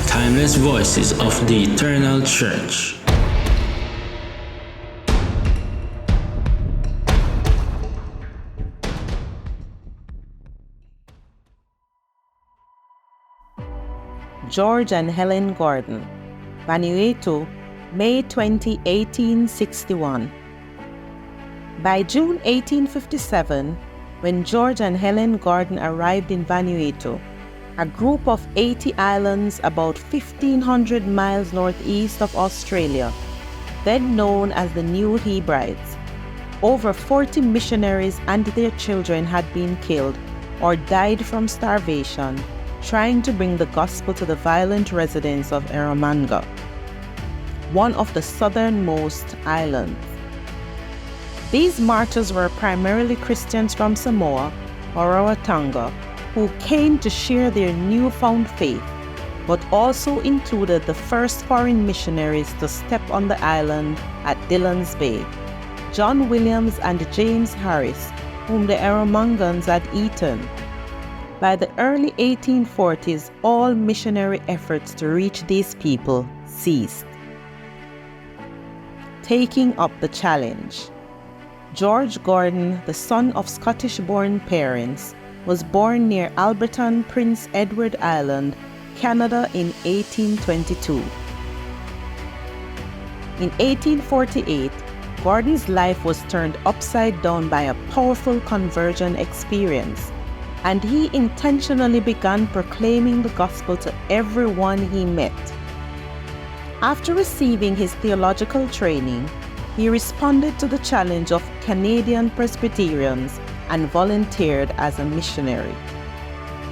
timeless voices of the Eternal Church. George and Helen Gordon, Vanuatu, May 20, 1861. By June 1857, when George and Helen Gordon arrived in Vanuatu, a group of 80 islands about 1,500 miles northeast of Australia, then known as the New Hebrides, over 40 missionaries and their children had been killed or died from starvation, trying to bring the gospel to the violent residents of Eromanga, one of the southernmost islands. These martyrs were primarily Christians from Samoa or Rarotonga who came to share their newfound faith, but also included the first foreign missionaries to step on the island at Dillon's Bay, John Williams and James Harris, whom the Eromangans had eaten. By the early 1840s, all missionary efforts to reach these people ceased. Taking up the challenge. George Gordon, the son of Scottish-born parents, was born near Alberton, Prince Edward Island, Canada in 1822. In 1848, Gordon's life was turned upside down by a powerful conversion experience, and he intentionally began proclaiming the gospel to everyone he met. After receiving his theological training, he responded to the challenge of Canadian Presbyterians and volunteered as a missionary.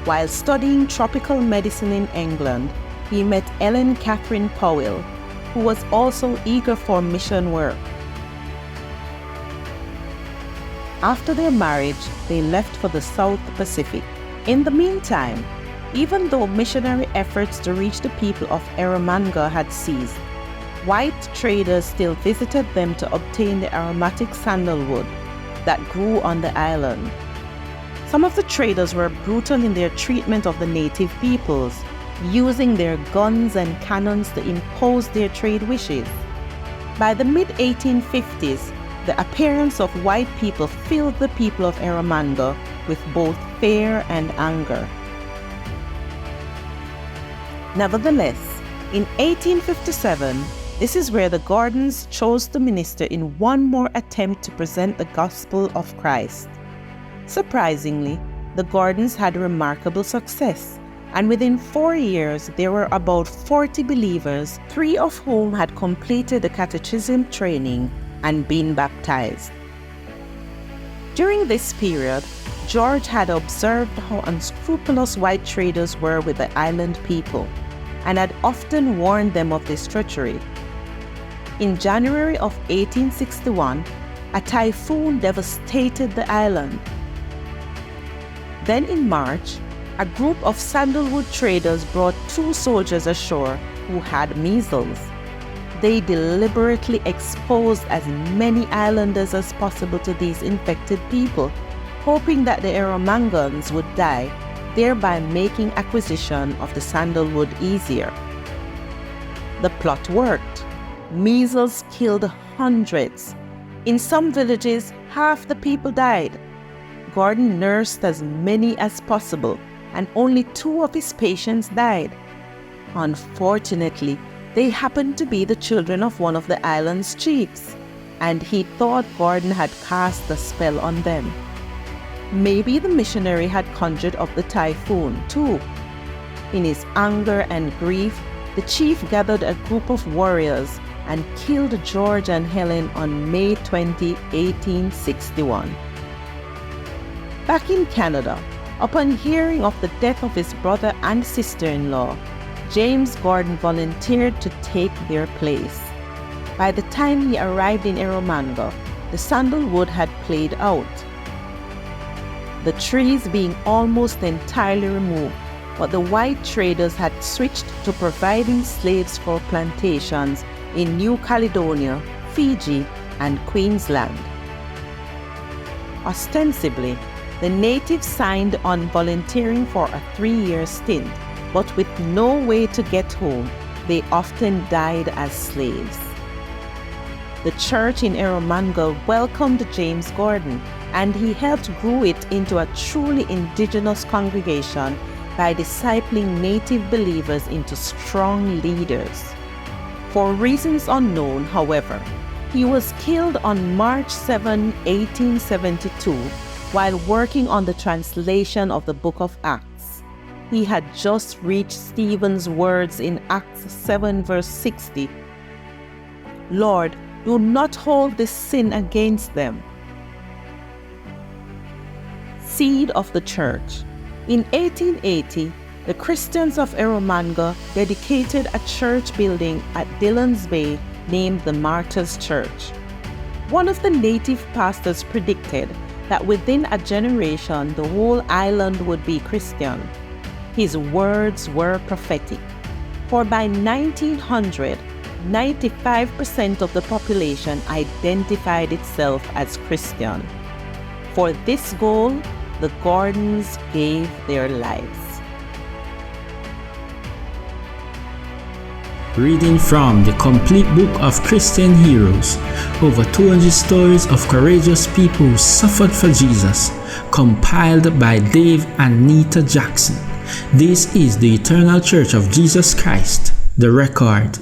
While studying tropical medicine in England, he met Ellen Catherine Powell, who was also eager for mission work. After their marriage, they left for the South Pacific. In the meantime, even though missionary efforts to reach the people of Eromanga had ceased, white traders still visited them to obtain the aromatic sandalwood that grew on the island. Some of the traders were brutal in their treatment of the native peoples, using their guns and cannons to impose their trade wishes. By the mid-1850s, the appearance of white people filled the people of Eromanga with both fear and anger. Nevertheless, in 1857, this is where the Gordons chose to minister in one more attempt to present the gospel of Christ. Surprisingly, the Gordons had remarkable success, and within 4 years there were about 40 believers, 3 of whom had completed the catechism training and been baptized. During this period, George had observed how unscrupulous white traders were with the island people, and had often warned them of this treachery. In January of 1861, a typhoon devastated the island. Then in March, a group of sandalwood traders brought 2 soldiers ashore who had measles. They deliberately exposed as many islanders as possible to these infected people, hoping that the Eromangans would die, thereby making acquisition of the sandalwood easier. The plot worked. Measles killed hundreds. In some villages, half the people died. Gordon nursed as many as possible, and only 2 of his patients died. Unfortunately, they happened to be the children of one of the island's chiefs, and he thought Gordon had cast a spell on them. Maybe the missionary had conjured up the typhoon too. In his anger and grief, the chief gathered a group of warriors and killed George and Helen on May 20, 1861. Back in Canada, upon hearing of the death of his brother and sister-in-law, James Gordon volunteered to take their place. By the time he arrived in Eromanga, the sandalwood had played out, the trees being almost entirely removed, but the white traders had switched to providing slaves for plantations in New Caledonia, Fiji, and Queensland. Ostensibly, the natives signed on volunteering for a 3-year stint, but with no way to get home, they often died as slaves. The church in Erromango welcomed James Gordon, and he helped grow it into a truly indigenous congregation by discipling native believers into strong leaders. For reasons unknown, however, he was killed on March 7, 1872, while working on the translation of the Book of Acts. He had just reached Stephen's words in Acts 7 verse 60, "Lord, do not hold this sin against them." Seed of the Church. In 1880, the Christians of Erromango dedicated a church building at Dillon's Bay named the Martyrs Church. One of the native pastors predicted that within a generation the whole island would be Christian. His words were prophetic, for by 1900, 95% of the population identified itself as Christian. For this goal, the Gordons gave their lives. Reading from the complete book of Christian heroes, over 200 stories of courageous people who suffered for Jesus, compiled by Dave and Nita Jackson. This is the Eternal Church of Jesus Christ, the record.